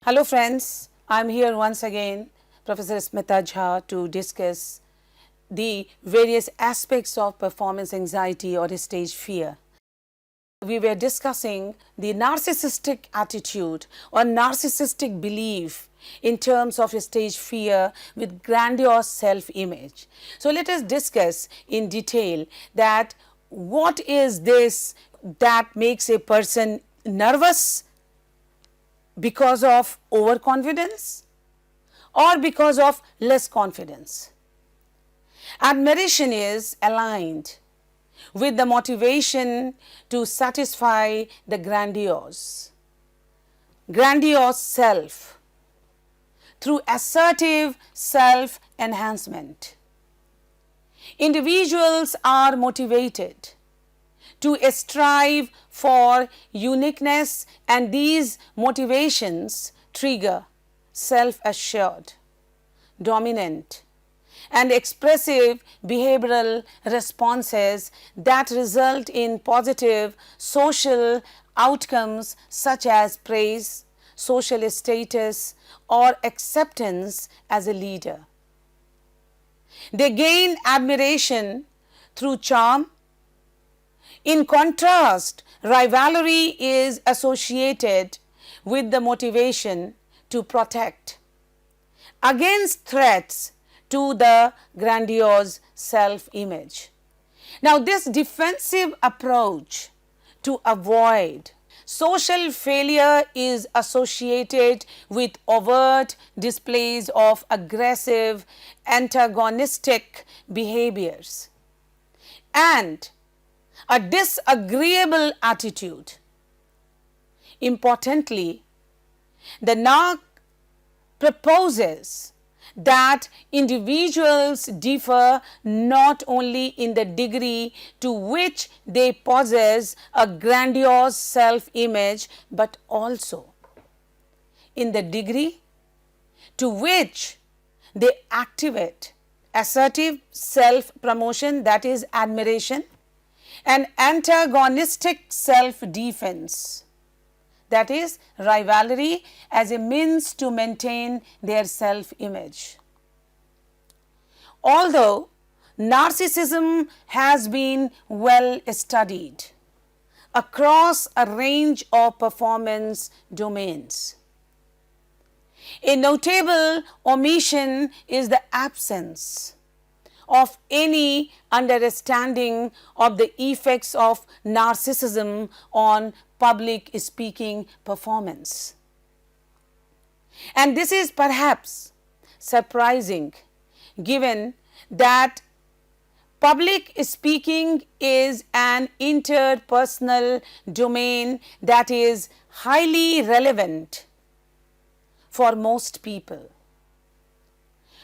Hello friends, I am here once again, Professor Smita Jha, to discuss the various aspects of performance anxiety or stage fear. We were discussing the narcissistic attitude or narcissistic belief in terms of stage fear with grandiose self-image. So let us discuss in detail that what is this that makes a person nervous because of overconfidence or because of less confidence. Admiration is aligned with the motivation to satisfy the grandiose self through assertive self-enhancement. Individuals are motivated to strive for uniqueness, and these motivations trigger self-assured, dominant and expressive behavioral responses that result in positive social outcomes such as praise, social status or acceptance as a leader. They gain admiration through charm. In contrast, rivalry is associated with the motivation to protect against threats to the grandiose self-image. Now, this defensive approach to avoid social failure is associated with overt displays of aggressive, antagonistic behaviors and a disagreeable attitude. Importantly, the narc proposes that individuals differ not only in the degree to which they possess a grandiose self-image, but also in the degree to which they activate assertive self-promotion, that is admiration, and antagonistic self-defense, that is rivalry, as a means to maintain their self-image. Although narcissism has been well studied across a range of performance domains, a notable omission is the absence of any understanding of the effects of narcissism on public speaking performance. And this is perhaps surprising given that public speaking is an interpersonal domain that is highly relevant for most people.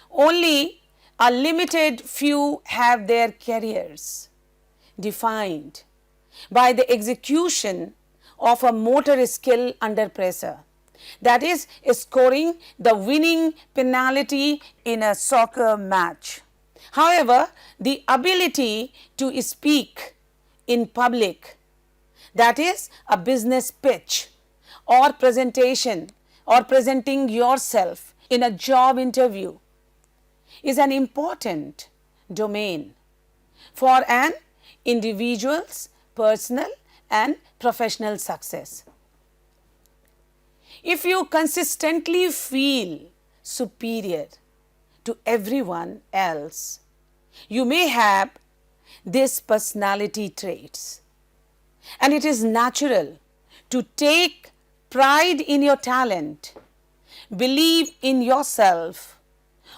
Only a limited few have their careers defined by the execution of a motor skill under pressure, that is scoring the winning penalty in a soccer match. However, the ability to speak in public, that is a business pitch or presentation or presenting yourself in a job interview, is an important domain for an individual's personal and professional success. If you consistently feel superior to everyone else, you may have these personality traits, and it is natural to take pride in your talent, believe in yourself,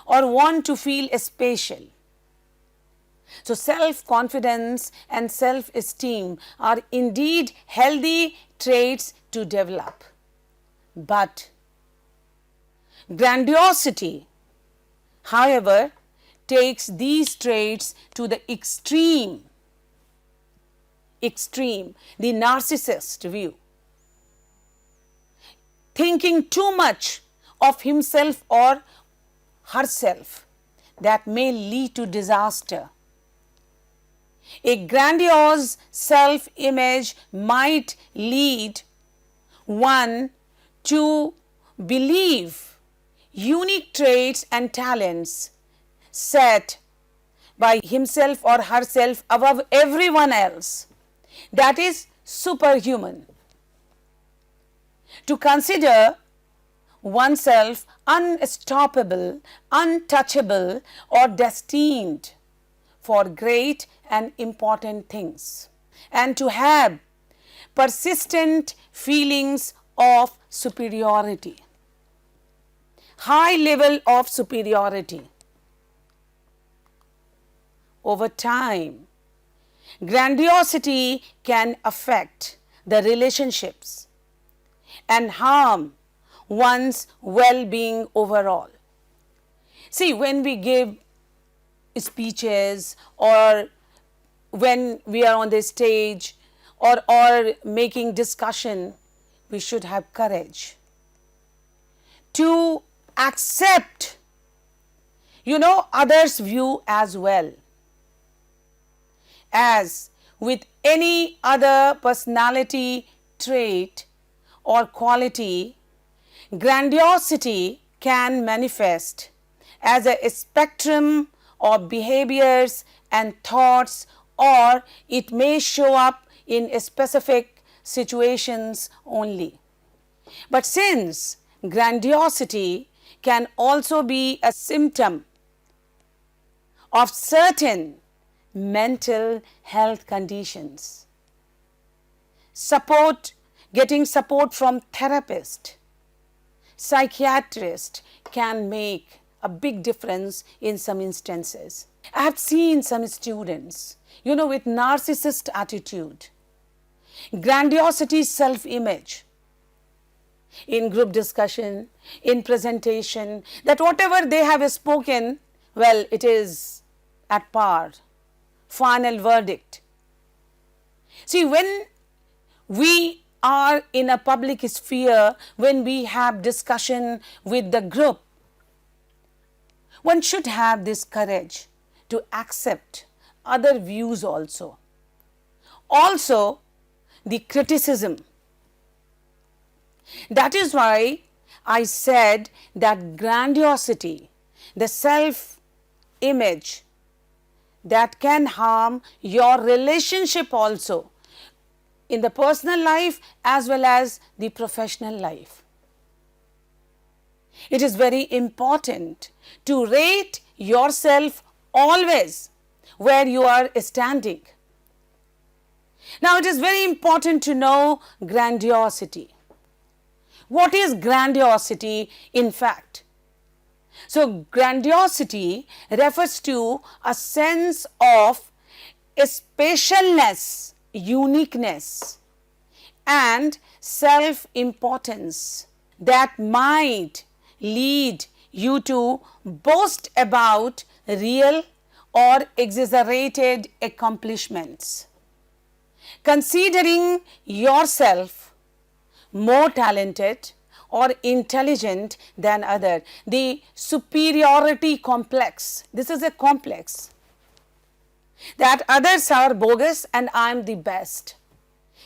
or want to feel special. So, self-confidence and self-esteem are indeed healthy traits to develop. But grandiosity, however, takes these traits to the extreme, the narcissist view, thinking too much of himself or herself that may lead to disaster. A grandiose self-image might lead one to believe unique traits and talents set by himself or herself above everyone else, that is superhuman. To consider oneself unstoppable, untouchable, or destined for great and important things, and to have persistent feelings of superiority, high level of superiority. Over time, grandiosity can affect the relationships and harm one's well-being overall. See, when we give speeches or when we are on the stage or making discussion, we should have courage to accept, others' view as well. As with any other personality trait or quality, grandiosity can manifest as a spectrum of behaviors and thoughts, or it may show up in specific situations only. But since grandiosity can also be a symptom of certain mental health conditions, getting support from therapist, psychiatrist can make a big difference in some instances. I have seen some students, with narcissist attitude, grandiosity self-image, in group discussion, in presentation, that whatever they have spoken, well, it is at par, final verdict. See, when we are in a public sphere, when we have discussion with the group, one should have this courage to accept other views also. Also, the criticism. That is why I said that grandiosity, the self-image, that can harm your relationship also in the personal life as well as the professional life. It is very important to rate yourself always where you are standing. Now, it is very important to know grandiosity. What is grandiosity in fact? So, grandiosity refers to a sense of specialness, uniqueness, and self-importance that might lead you to boast about real or exaggerated accomplishments, considering yourself more talented or intelligent than other. The superiority complex, this is a complex that others are bogus and I am the best.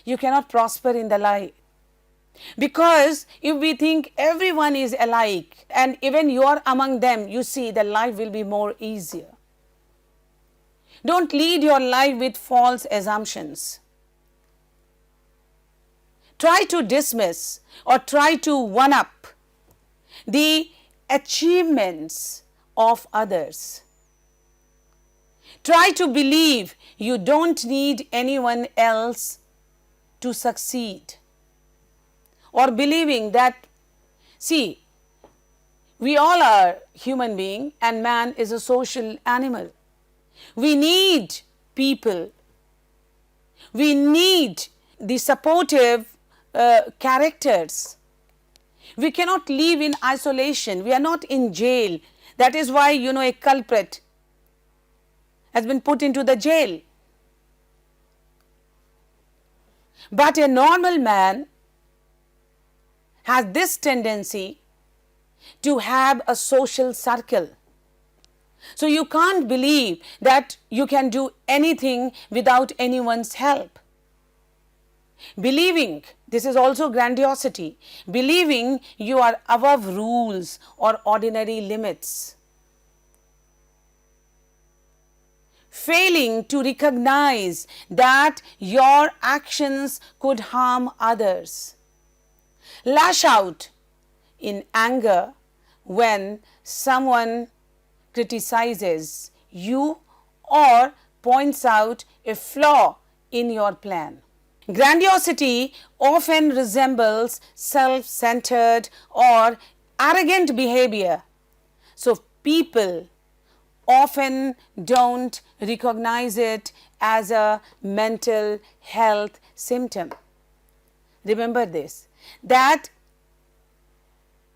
You cannot prosper in the life, because if we think everyone is alike and even you are among them, you see the life will be more easier. Don't lead your life with false assumptions. Try to dismiss or try to one-up the achievements of others. Try to believe you don't need anyone else to succeed, or believing that, see, we all are human being and man is a social animal. We need people. We need the supportive characters. We cannot live in isolation. We are not in jail. That is why, a culprit has been put into the jail. But a normal man has this tendency to have a social circle. So you can't believe that you can do anything without anyone's help. Believing This is also grandiosity, believing you are above rules or ordinary limits. Failing to recognize that your actions could harm others. Lash out in anger when someone criticizes you or points out a flaw in your plan. Grandiosity often resembles self-centered or arrogant behavior. So people often don't recognize it as a mental health symptom. Remember this, that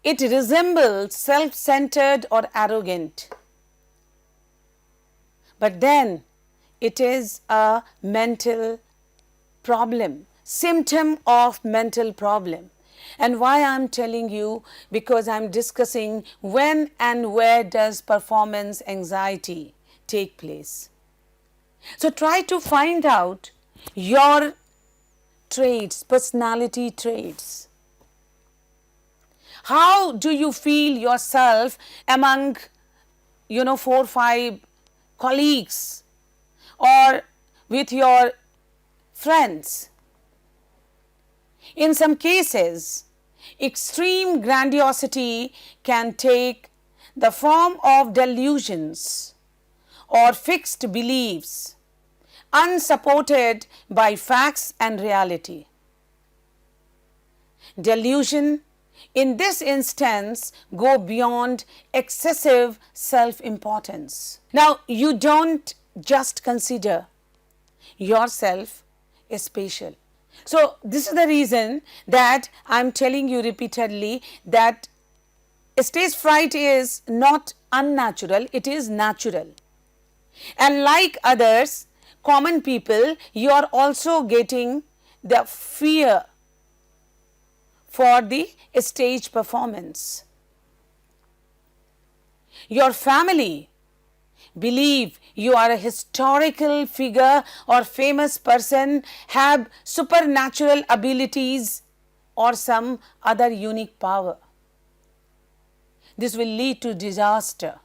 it resembles self-centered or arrogant. But then it is a mental problem, symptom of mental problem. And why I am telling you? Because I am discussing when and where does performance anxiety take place. So try to find out your traits, personality traits. How do you feel yourself among, 4-5 colleagues or with your friends? In some cases, extreme grandiosity can take the form of delusions or fixed beliefs, unsupported by facts and reality. Delusion in this instance go beyond excessive self-importance. Now, you don't just consider yourself as special. So, this is the reason that I am telling you repeatedly that stage fright is not unnatural, it is natural. And like others, common people, you are also getting the fear for the stage performance. Your family believe you are a historical figure or famous person, have supernatural abilities or some other unique power. This will lead to disaster.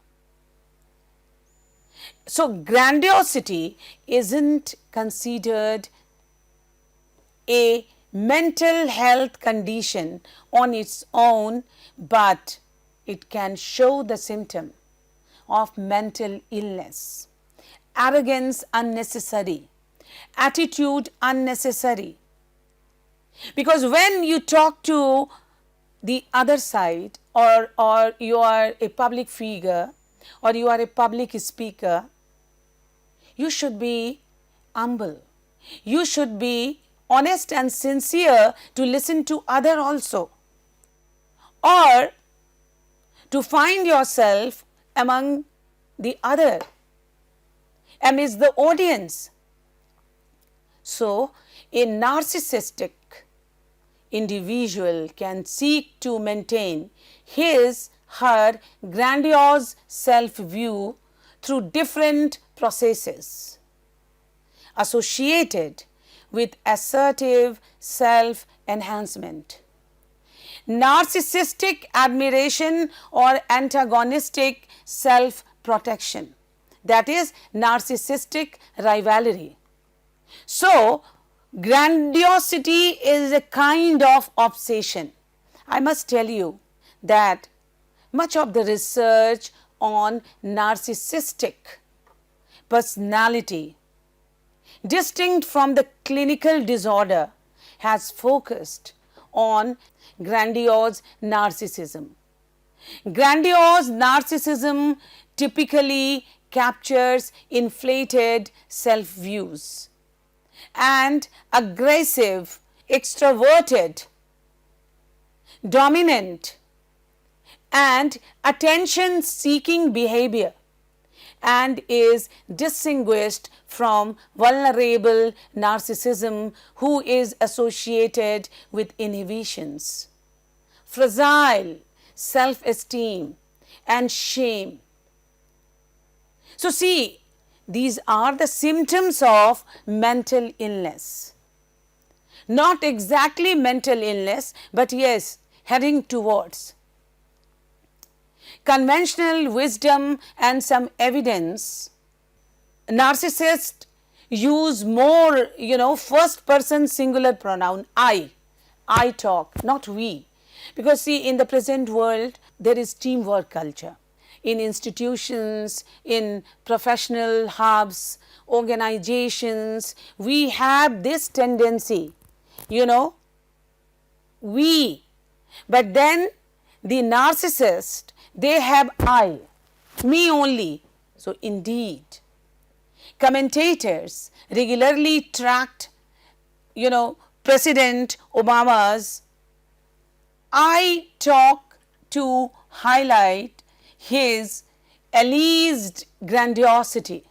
So, grandiosity isn't considered a mental health condition on its own, but it can show the symptom of mental illness. Arrogance unnecessary, attitude unnecessary. Because when you talk to the other side, or you are a public figure or you are a public speaker, you should be humble. You should be honest and sincere to listen to other also, or to find yourself among the other, amidst the audience. So, a narcissistic individual can seek to maintain her grandiose self-view through different processes associated with assertive self-enhancement, narcissistic admiration or antagonistic self-protection, that is narcissistic rivalry. So, grandiosity is a kind of obsession. I must tell you that much of the research on narcissistic personality, distinct from the clinical disorder, has focused on grandiose narcissism. Grandiose narcissism typically captures inflated self-views and aggressive, extroverted, dominant and attention-seeking behavior, and is distinguished from vulnerable narcissism, who is associated with inhibitions, fragile self-esteem and shame. So, see, these are the symptoms of mental illness. not exactly mental illness, but yes, heading towards. Conventional wisdom and some evidence, narcissists use more, first person singular pronoun, I talk, not we. Because see, in the present world, there is teamwork culture. In institutions, in professional hubs, organizations, we have this tendency, we. But then the narcissist, they have I, me only. So indeed, commentators regularly tracked, President Obama's I talk to highlight his alleged grandiosity.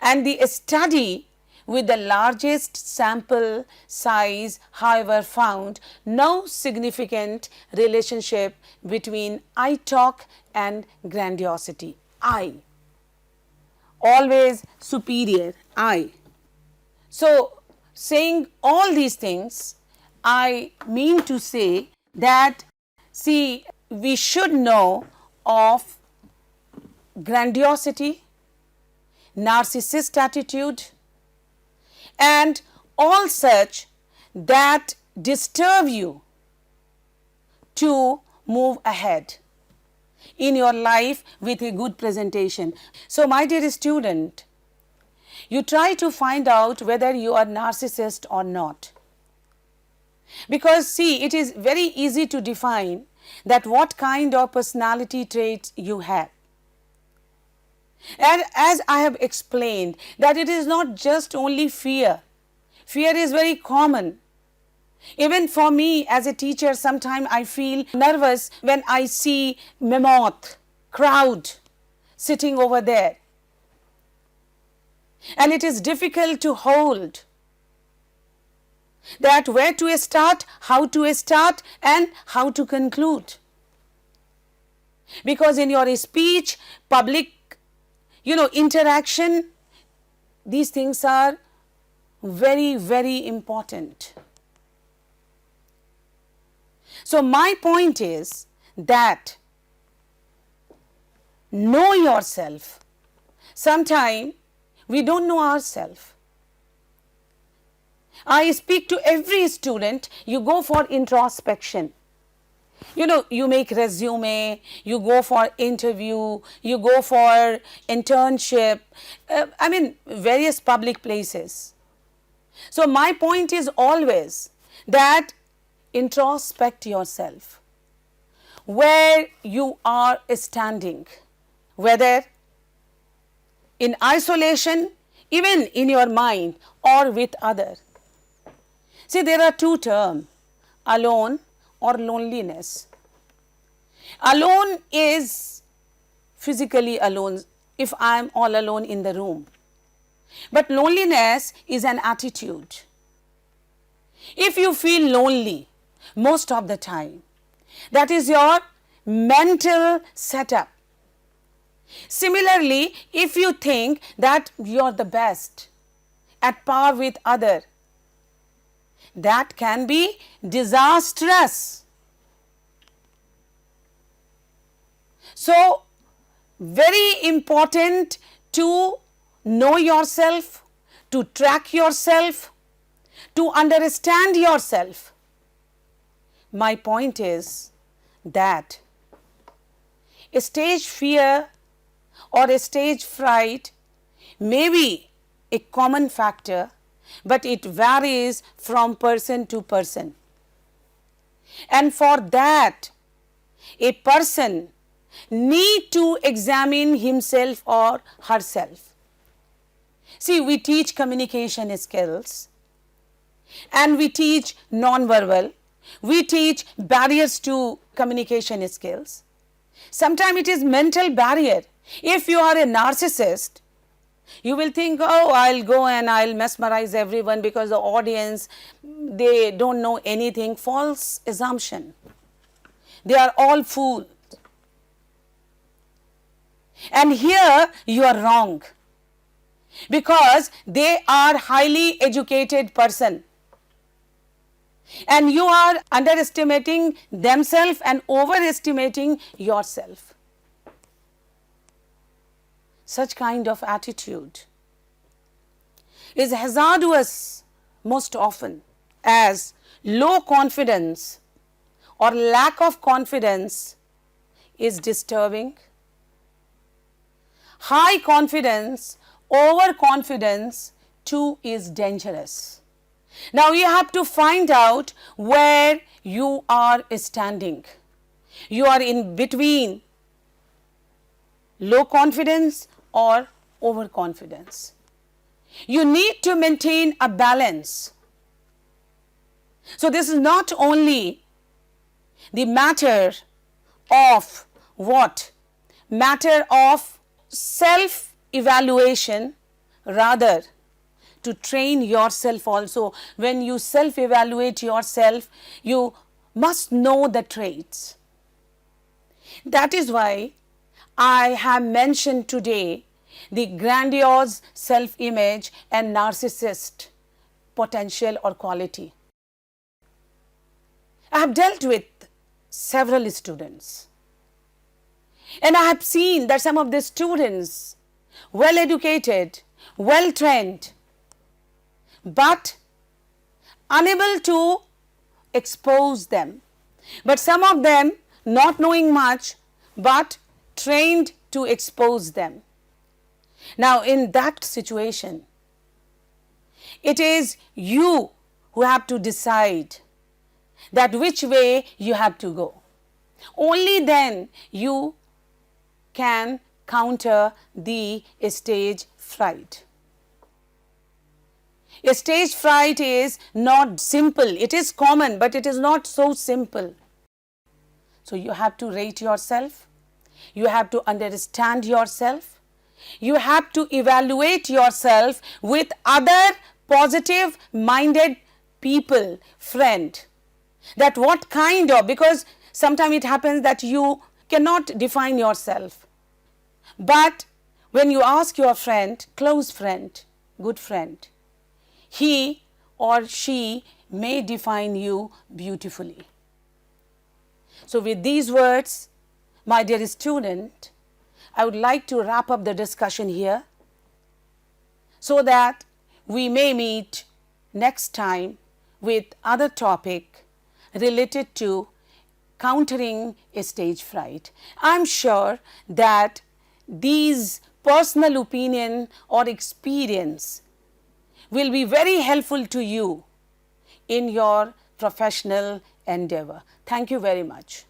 And the study with the largest sample size, however, found no significant relationship between I talk and grandiosity. I, always superior, I. So, saying all these things, I mean to say that, see, we should know of grandiosity, narcissist attitude, and all such that disturb you to move ahead in your life with a good presentation. So, my dear student, you try to find out whether you are narcissist or not. Because see, it is very easy to define that what kind of personality traits you have. And as I have explained, that it is not just only fear. Fear is very common. Even for me as a teacher, sometimes I feel nervous when I see mammoth crowd sitting over there. And it is difficult to hold that where to start, how to start, and how to conclude. Because in your speech, public, interaction, these things are very, very important. So, my point is that know yourself. Sometimes we don't know ourselves. I speak to every student, you go for introspection. You make resume, you go for interview, you go for internship, various public places. So, my point is always that introspect yourself, where you are standing, whether in isolation, even in your mind or with others. See, there are two terms, alone or loneliness. Alone is physically alone, if I am all alone in the room. But loneliness is an attitude. If you feel lonely most of the time, that is your mental setup. Similarly, if you think that you are the best, at par with other, that can be disastrous. So, very important to know yourself, to track yourself, to understand yourself. My point is that a stage fear or a stage fright may be a common factor, but it varies from person to person. And for that, a person need to examine himself or herself. See, we teach communication skills and we teach non-verbal, we teach barriers to communication skills. Sometimes it is mental barrier. If you are a narcissist, you will think, oh, I'll go and I'll mesmerize everyone because the audience, they don't know anything. False assumption. They are all fools. And here you are wrong, because they are highly educated person. and you are underestimating themselves and overestimating yourself. Such kind of attitude is hazardous most often, as low confidence or lack of confidence is disturbing. High confidence, overconfidence too is dangerous. Now you have to find out where you are standing. You are in between low confidence or overconfidence. You need to maintain a balance. So this is not only the matter of what? Matter of self-evaluation, rather to train yourself also. When you self-evaluate yourself, you must know the traits. That is why I have mentioned today the grandiose self-image and narcissist potential or quality. I have dealt with several students, and I have seen that some of the students, well educated, well trained, but unable to expose them. But some of them not knowing much, but trained to expose them. Now in that situation, it is you who have to decide that which way you have to go. Only then you can counter the stage fright. A stage fright is not simple. It is common, but it is not so simple. So you have to rate yourself. You have to understand yourself. You have to evaluate yourself with other positive minded people, friend. That what kind of, because sometimes it happens that you cannot define yourself. But when you ask your friend, close friend, good friend, he or she may define you beautifully. So with these words, my dear student, I would like to wrap up the discussion here so that we may meet next time with other topic related to countering a stage fright. I am sure that these personal opinion or experience will be very helpful to you in your professional endeavor. Thank you very much.